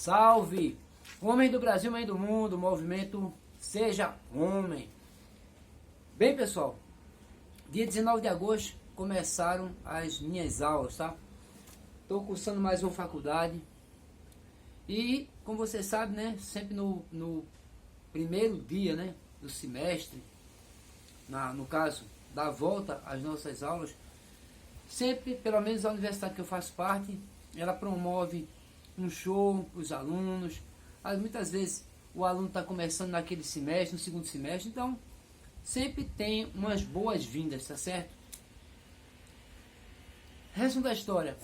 Salve! Homem do Brasil, mãe do mundo, movimento Seja Homem. Bem, pessoal, dia 19 de agosto começaram as minhas aulas, tá? Estou cursando mais uma faculdade e, como você sabe, né, sempre no primeiro dia, né, do semestre, no caso, da volta às nossas aulas, sempre, pelo menos a universidade que eu faço parte, ela promove um show para os alunos. Muitas vezes o aluno está começando naquele semestre, no segundo semestre, então sempre tem umas boas-vindas, tá certo? Resumo da história.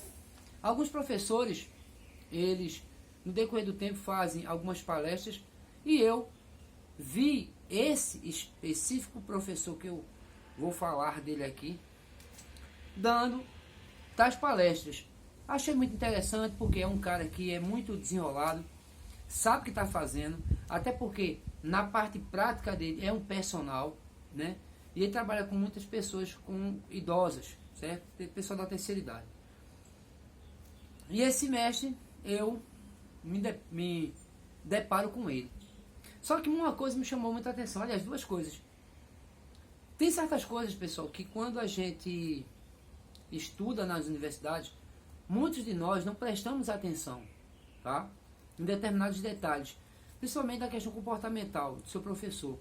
Alguns professores, eles no decorrer do tempo fazem algumas palestras e eu vi esse específico professor que eu vou falar dele aqui, dando tais palestras. Achei muito interessante porque é um cara que é muito desenrolado, sabe o que está fazendo, até porque na parte prática dele é um personal, né? E ele trabalha com muitas pessoas com idosas, certo? Pessoal da terceira idade. E esse mestre eu me deparo com ele. Só que uma coisa me chamou muita atenção, aliás, duas coisas. Tem certas coisas, pessoal, que quando a gente estuda nas universidades, muitos de nós não prestamos atenção, tá? Em determinados detalhes, principalmente na questão comportamental do seu professor.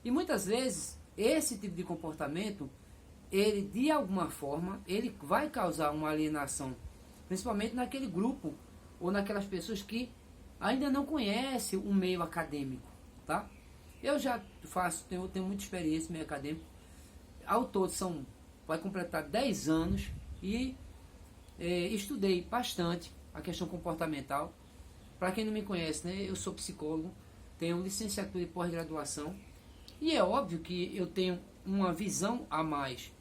E muitas vezes, esse tipo de comportamento, ele de alguma forma, ele vai causar uma alienação, principalmente naquele grupo, ou naquelas pessoas que ainda não conhecem o meio acadêmico, tá? Eu já tenho muita experiência no meio acadêmico. Ao todo vai completar 10 anos e estudei bastante a questão comportamental. Para quem não me conhece, né, eu sou psicólogo, tenho licenciatura e pós-graduação, e é óbvio que eu tenho uma visão a mais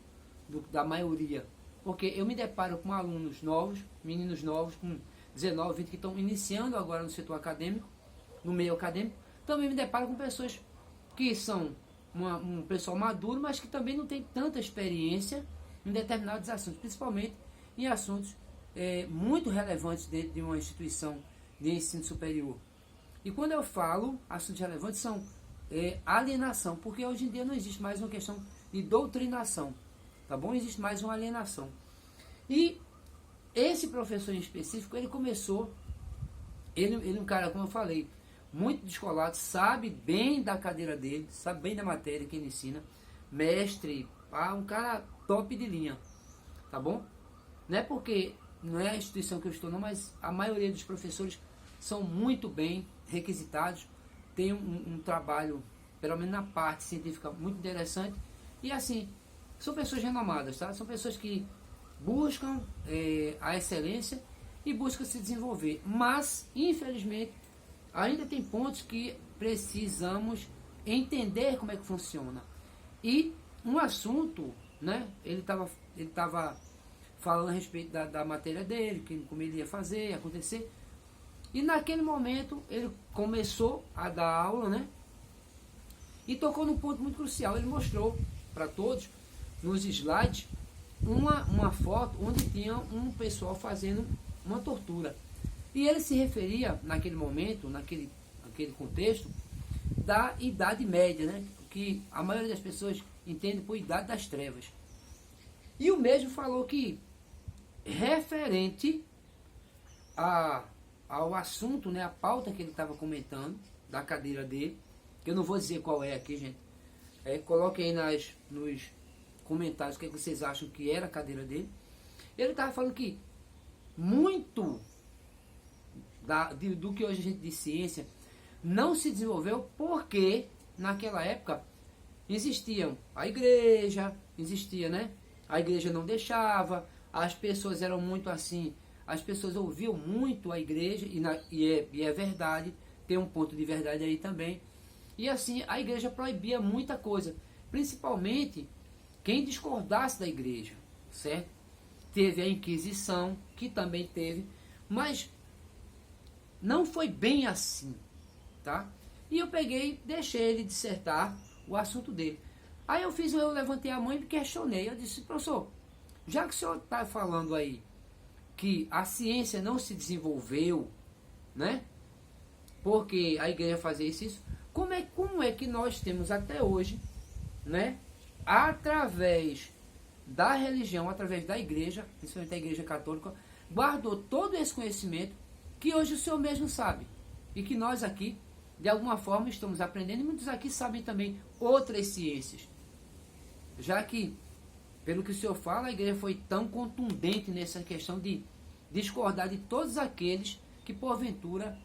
da maioria, porque eu me deparo com alunos novos, meninos novos, com 19, 20, que estão iniciando agora no setor acadêmico, no meio acadêmico. Também me deparo com pessoas que são um pessoal maduro, mas que também não tem tanta experiência em determinados assuntos, principalmente em assuntos muito relevantes dentro de uma instituição de ensino superior. E quando eu falo assuntos relevantes, são alienação, porque hoje em dia não existe mais uma questão de doutrinação, tá bom? Existe mais uma alienação. E esse professor em específico, ele começou, ele é um cara, como eu falei, muito descolado, sabe bem da cadeira dele, sabe bem da matéria que ele ensina, mestre, um cara top de linha, tá bom? Não é porque não é a instituição que eu estou não, mas a maioria dos professores são muito bem requisitados, tem um trabalho, pelo menos na parte científica, muito interessante, e assim, são pessoas renomadas, tá? São pessoas que buscam a excelência e buscam se desenvolver, mas infelizmente ainda tem pontos que precisamos entender como é que funciona. E um assunto, né, ele estava falando a respeito da matéria dele, como ele ia fazer, ia acontecer. E naquele momento ele começou a dar aula, né? E tocou num ponto muito crucial. Ele mostrou para todos, nos slides, uma foto onde tinha um pessoal fazendo uma tortura. E ele se referia, naquele momento, naquele contexto, da Idade Média, né? Que a maioria das pessoas entende por Idade das Trevas. E o mesmo falou que, referente ao assunto, né, a pauta que ele estava comentando, da cadeira dele, que eu não vou dizer qual é aqui, gente, coloquem aí nos comentários o que vocês acham que era a cadeira dele. Ele estava falando que muito do que hoje a gente diz ciência não se desenvolveu porque naquela época existia a igreja, né? A igreja não deixava, as pessoas eram muito assim, as pessoas ouviam muito a igreja, e é verdade, tem um ponto de verdade aí também. E assim, a igreja proibia muita coisa, principalmente quem discordasse da igreja, certo? Teve a Inquisição, que também teve, mas não foi bem assim, tá? E eu deixei ele dissertar o assunto dele. Aí eu levantei a mão e me questionei. Eu disse, professor, já que o senhor está falando aí que a ciência não se desenvolveu, né? porque a igreja fazia isso. Como é que nós temos até hoje, né, através da religião, através da igreja, principalmente a igreja católica, guardou todo esse conhecimento que hoje o Senhor mesmo sabe. E que nós aqui, de alguma forma, estamos aprendendo, e muitos aqui sabem também outras ciências. Já que, pelo que o Senhor fala, a igreja foi tão contundente nessa questão de discordar de todos aqueles que, porventura,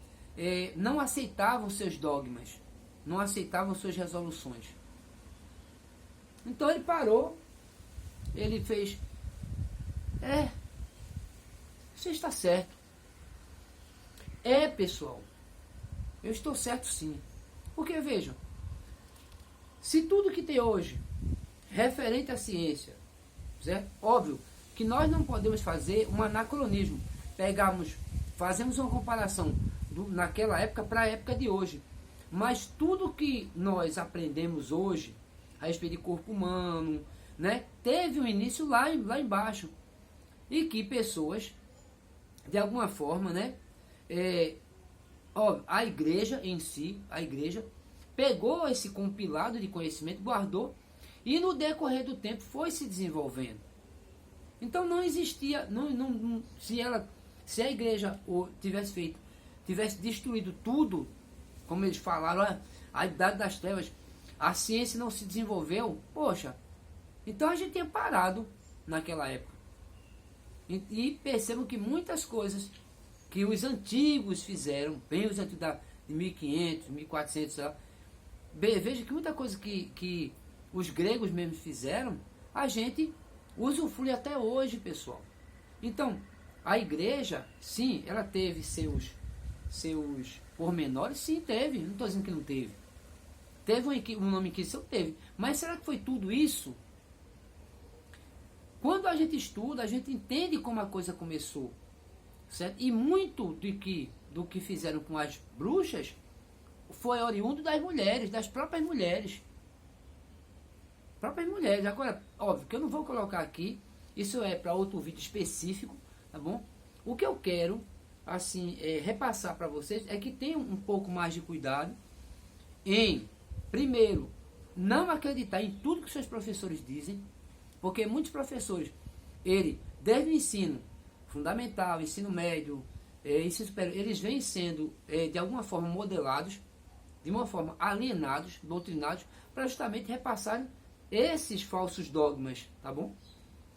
não aceitavam seus dogmas, não aceitavam suas resoluções. Então ele parou, ele fez, você está certo. Pessoal, eu estou certo sim. Porque vejam, se tudo que tem hoje referente à ciência, certo? Óbvio que nós não podemos fazer um anacronismo, fazemos uma comparação naquela época para a época de hoje, mas tudo que nós aprendemos hoje a respeito de corpo humano, né, teve um início lá embaixo, e que pessoas, de alguma forma, né, a igreja em si, a igreja pegou esse compilado de conhecimento, guardou, e no decorrer do tempo foi se desenvolvendo. Então não existia, se a igreja tivesse destruído tudo, como eles falaram, a idade das trevas, a ciência não se desenvolveu, poxa, então a gente tinha parado naquela época. E percebam que muitas coisas que os antigos fizeram, bem os antigos de 1500, 1400, sei lá, veja que muita coisa que os gregos mesmo fizeram, a gente usufrui até hoje, pessoal. Então, a igreja, sim, ela teve seus pormenores, sim, teve, não estou dizendo que não teve. Teve um nome que isso teve, mas será que foi tudo isso? Quando a gente estuda, a gente entende como a coisa começou, certo? E muito do que fizeram com as bruxas foi oriundo das mulheres, das próprias mulheres. Agora, óbvio que eu não vou colocar aqui, isso é para outro vídeo específico, tá bom? O que eu quero, assim, repassar para vocês é que tenham um pouco mais de cuidado em, primeiro, não acreditar em tudo que seus professores dizem, porque muitos professores, desde o ensino fundamental, ensino médio, ensino superior, eles vêm sendo, de alguma forma, modelados, de uma forma alienados, doutrinados, para justamente repassarem esses falsos dogmas, tá bom?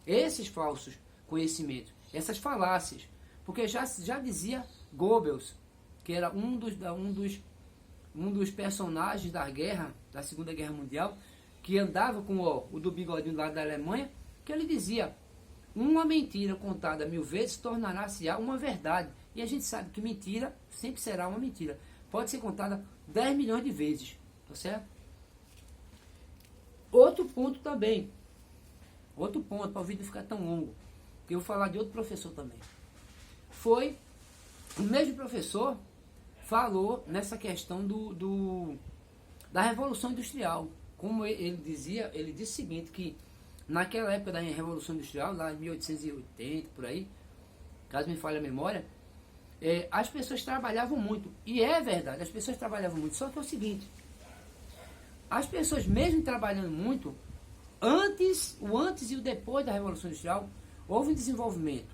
Esses falsos conhecimentos, essas falácias. Porque já dizia Goebbels, que era um dos personagens da Segunda Guerra Mundial, que andava com o do bigodinho lá da Alemanha, que ele dizia: uma mentira contada 1000 vezes tornará-se uma verdade. E a gente sabe que mentira sempre será uma mentira. Pode ser contada 10 milhões de vezes, tá certo? Outro ponto também, para o vídeo ficar tão longo, que eu vou falar de outro professor também. Foi, o mesmo professor falou nessa questão da Revolução Industrial. Como ele disse o seguinte, que naquela época da Revolução Industrial, lá em 1880, por aí, caso me falhe a memória, as pessoas trabalhavam muito. E é verdade, as pessoas trabalhavam muito. Só que é o seguinte, as pessoas mesmo trabalhando muito, o antes e o depois da Revolução Industrial, houve um desenvolvimento.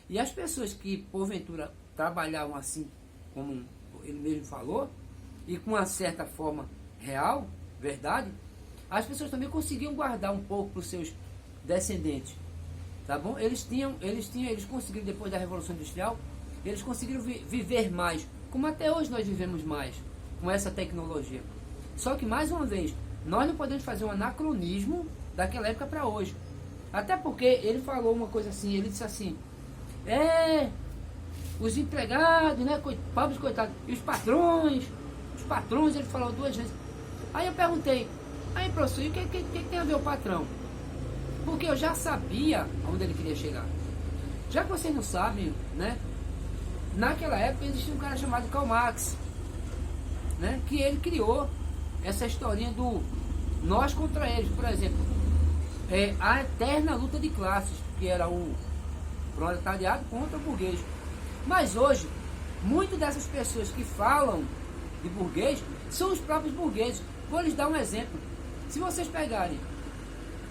E as pessoas que, porventura, trabalhavam assim, como ele mesmo falou, e com uma certa forma real, verdade, as pessoas também conseguiam guardar um pouco para os seus descendentes, tá bom? Eles conseguiram, depois da Revolução Industrial, eles conseguiram viver mais, como até hoje nós vivemos mais, com essa tecnologia. Só que, mais uma vez, nós não podemos fazer um anacronismo daquela época para hoje. Até porque ele falou uma coisa assim, ele disse assim, os empregados, né, pobres coitados, e os patrões, ele falou 2 vezes. Aí eu perguntei, professor, e o que tem a ver o patrão? Porque eu já sabia onde ele queria chegar. Já que vocês não sabem, né, naquela época existia um cara chamado Karl Marx, né, que ele criou essa historinha do nós contra eles, por exemplo, a eterna luta de classes, que era o proletariado contra o burguês. Mas hoje, muitas dessas pessoas que falam de burguês são os próprios burgueses. Vou lhes dar um exemplo. Se vocês pegarem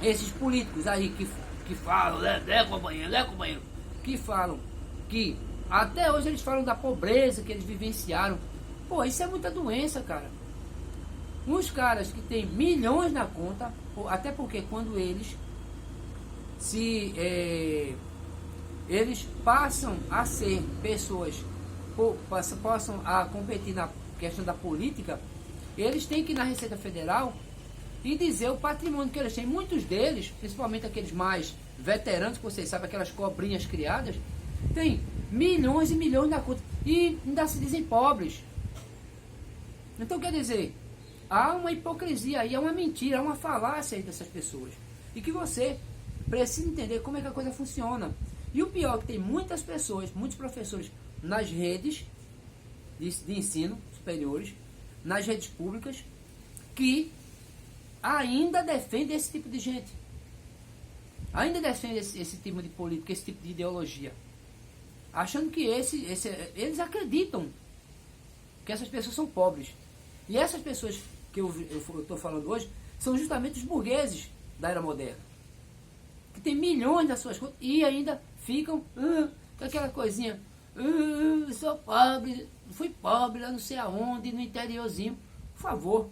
esses políticos aí que falam, companheiro, que falam que até hoje eles falam da pobreza que eles vivenciaram. Pô, isso é muita doença, cara. Uns caras que têm milhões na conta, até porque quando eles eles passam a ser pessoas, passam a competir na questão da política, eles têm que ir na Receita Federal e dizer o patrimônio que eles têm. Muitos deles, principalmente aqueles mais veteranos, que vocês sabem, aquelas cobrinhas criadas, têm milhões e milhões na conta e ainda se dizem pobres. Então, quer dizer, há uma hipocrisia aí, há uma mentira, há uma falácia aí dessas pessoas. E que você precisa entender como é que a coisa funciona. E o pior é que tem muitas pessoas, muitos professores nas redes de ensino superiores, nas redes públicas, que ainda defendem esse tipo de gente. Ainda defendem esse tipo de política, esse tipo de ideologia. Achando que eles acreditam que essas pessoas são pobres. E essas pessoas que eu estou falando hoje são justamente os burgueses da era moderna, que tem milhões nas suas contas e ainda ficam com aquela coisinha, sou pobre, fui pobre lá não sei aonde, no interiorzinho. Por favor,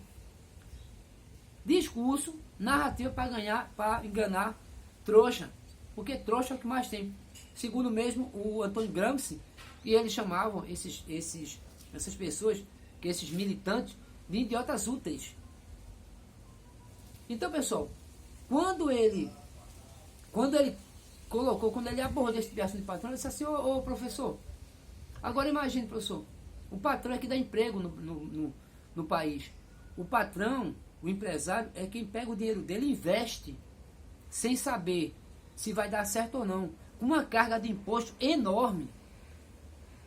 discurso, narrativa para ganhar, para enganar, trouxa, porque trouxa é o que mais tem. Segundo mesmo o Antônio Gramsci, e eles chamavam essas pessoas, que esses militantes, de idiotas úteis. Então, pessoal, quando ele abordou esse assunto de patrão, ele disse assim, ô professor, agora imagine, professor, o patrão é que dá emprego no país. O patrão, o empresário, é quem pega o dinheiro dele e investe, sem saber se vai dar certo ou não, com uma carga de imposto enorme,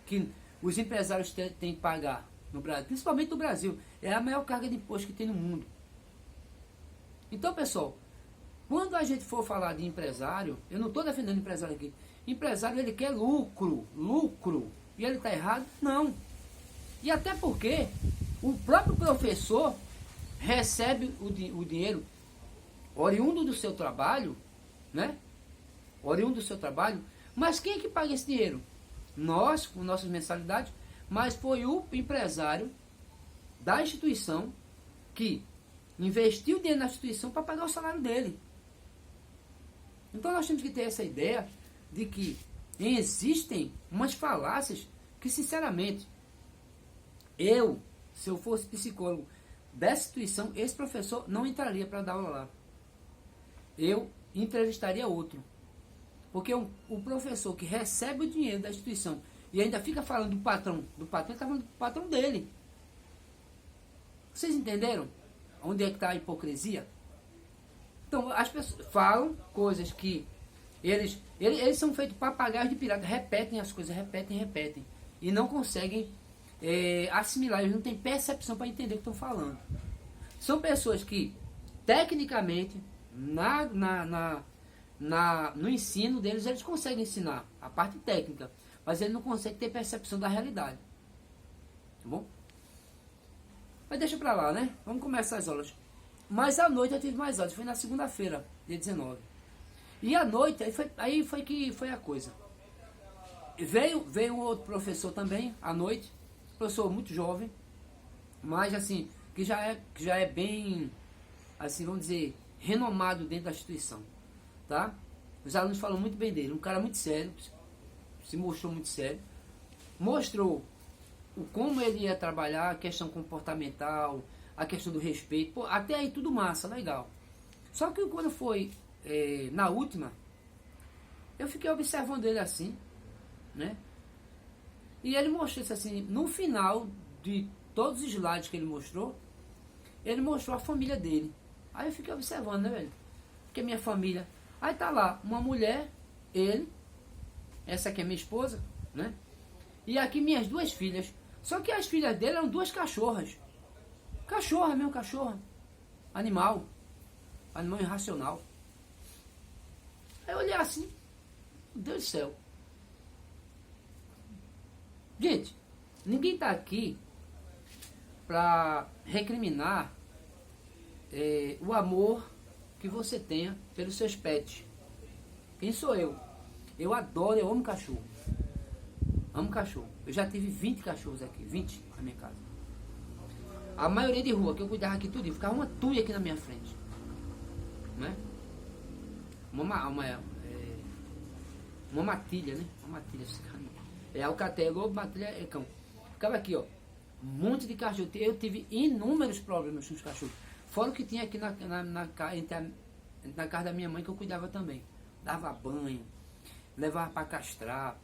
que os empresários têm que pagar no Brasil, principalmente no Brasil. É a maior carga de imposto que tem no mundo. Então, pessoal, quando a gente for falar de empresário, eu não estou defendendo empresário aqui. Empresário, ele quer lucro. E ele está errado? Não. E até porque o próprio professor recebe o dinheiro oriundo do seu trabalho, né? Oriundo do seu trabalho. Mas quem é que paga esse dinheiro? Nós, com nossas mensalidades, mas foi o empresário da instituição que investiu dinheiro na instituição para pagar o salário dele. Então nós temos que ter essa ideia de que existem umas falácias que, sinceramente, se eu fosse psicólogo dessa instituição, esse professor não entraria para dar aula lá. Eu entrevistaria outro. Porque o professor que recebe o dinheiro da instituição e ainda fica falando do patrão está falando do patrão dele. Vocês entenderam onde é que está a hipocrisia? Então, as pessoas falam coisas que eles são feitos papagaios de pirata, repetem as coisas, repetem, e não conseguem assimilar, eles não têm percepção para entender o que estão falando. São pessoas que, tecnicamente, no ensino deles, eles conseguem ensinar a parte técnica, mas eles não conseguem ter percepção da realidade. Tá bom? Mas deixa pra lá, né? Vamos começar as aulas. Mas à noite eu tive mais aulas, foi na segunda-feira, dia 19. E à noite, aí foi a coisa. Veio outro professor também, à noite, professor muito jovem, mas assim, que já é bem, assim, vamos dizer, renomado dentro da instituição. Tá? Os alunos falam muito bem dele, um cara muito sério, se mostrou muito sério, mostrou como ele ia trabalhar, a questão comportamental, a questão do respeito, pô, até aí tudo massa, legal. Só que quando foi na última, eu fiquei observando ele assim, né? E ele mostrou isso assim, no final de todos os slides que ele mostrou a família dele. Aí eu fiquei observando, né, velho? Porque minha família... Aí tá lá, uma mulher, ele, essa aqui é minha esposa, né? E aqui minhas duas filhas. Só que as filhas dele eram duas cachorras. Cachorra mesmo, cachorra. Animal irracional. Aí eu olhei assim, meu Deus do céu. Gente, ninguém está aqui para recriminar o amor que você tenha pelos seus pets. Quem sou eu? Eu adoro, eu amo cachorro. Amo cachorro. Eu já tive 20 cachorros aqui, 20 na minha casa. A maioria de rua que eu cuidava aqui tudo, ficava uma tuia aqui na minha frente. Né? Uma matilha, né? Uma matilha. Alcateia, lobo, matilha, cão. Ficava aqui, ó. Um monte de cachorro. Eu tive inúmeros problemas com os cachorros. Fora o que tinha aqui na casa da minha mãe, que eu cuidava também. Dava banho, levava para castrar.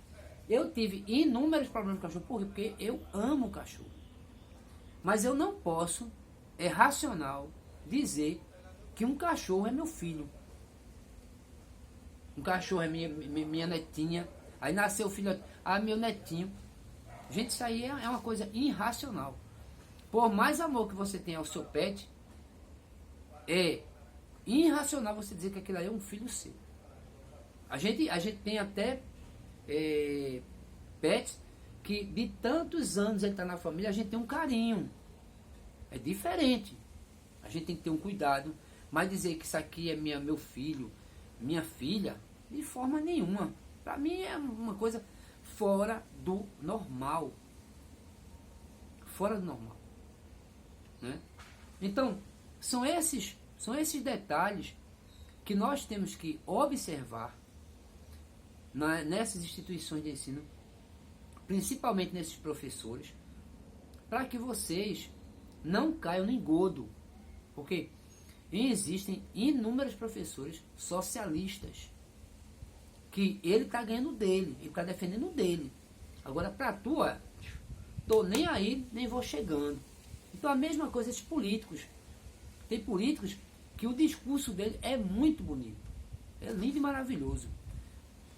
Eu tive inúmeros problemas com cachorro. Por quê? Porque eu amo o cachorro. Mas eu não posso, é racional, dizer que um cachorro é meu filho. Um cachorro é minha netinha. Aí nasceu o filho, meu netinho. Gente, isso aí é uma coisa irracional. Por mais amor que você tenha ao seu pet, é irracional você dizer que aquilo aí é um filho seu. A gente tem até pets que de tantos anos ele está na família, a gente tem um carinho. É diferente. A gente tem que ter um cuidado. Mas dizer que isso aqui é meu filho, minha filha, de forma nenhuma. Para mim é uma coisa fora do normal. Fora do normal. Né? Então, são esses detalhes que nós temos que observar nessas instituições de ensino, principalmente nesses professores, para que vocês não caiam no engodo. Porque existem inúmeros professores socialistas que ele está ganhando dele, ele está defendendo dele. Agora, para tu, tô nem aí, nem vou chegando. Então, a mesma coisa esses políticos. Tem políticos que o discurso dele é muito bonito. É lindo e maravilhoso.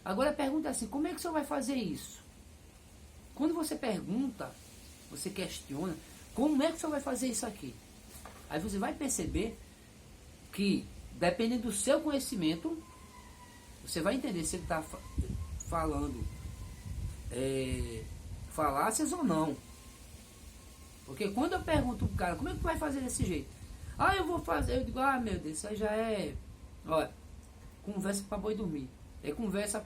Agora, a pergunta é assim, como é que o senhor vai fazer isso? Quando você pergunta, você questiona, como é que o senhor vai fazer isso aqui? Aí você vai perceber que, dependendo do seu conhecimento, você vai entender se ele está falando falácias ou não. Porque quando eu pergunto pro cara, como é que tu vai fazer desse jeito? Eu vou fazer, eu digo, meu Deus, isso aí já é, conversa para boi dormir. É conversa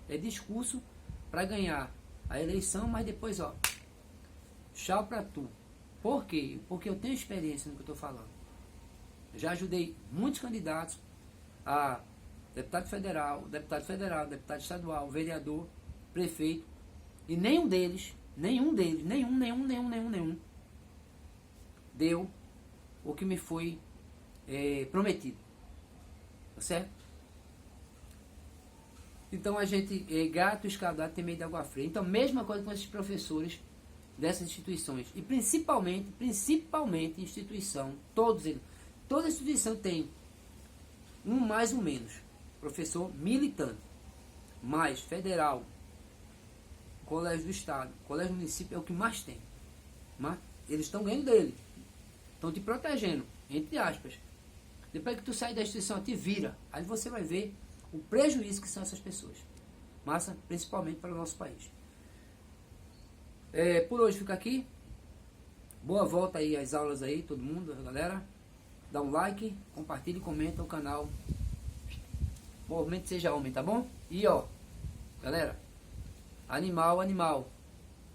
é discurso para ganhar a eleição, mas depois, tchau para tu. Por quê? Porque eu tenho experiência no que eu estou falando. Eu já ajudei muitos candidatos a deputado federal, deputado estadual, vereador, prefeito, e nenhum deles deu o que me foi prometido. Tá certo? Então a gente, gato escaldado tem medo de água fria. Então, mesma coisa com esses professores dessas instituições. E principalmente instituição, todos eles. Toda instituição tem um mais ou menos. Professor militante. Mais federal, colégio do estado, colégio do município é o que mais tem. Mas eles estão ganhando dele. Estão te protegendo, entre aspas. Depois que tu sai da instituição, te vira. Aí você vai ver o prejuízo que são essas pessoas. Massa, principalmente para o nosso país. Por hoje fica aqui. Boa volta aí às aulas aí, todo mundo, galera. Dá um like, compartilha e comenta o canal. Movimento Seja Homem, tá bom? E galera, animal,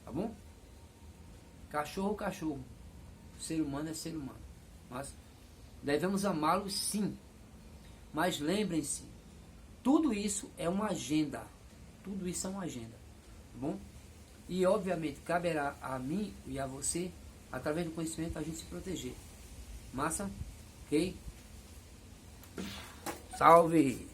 tá bom? Cachorro. Ser humano é ser humano. Mas devemos amá-los sim. Mas lembrem-se, tudo isso é uma agenda. Tudo isso é uma agenda. Tá bom? E obviamente caberá a mim e a você, através do conhecimento, a gente se proteger. Massa? Ok? Salve!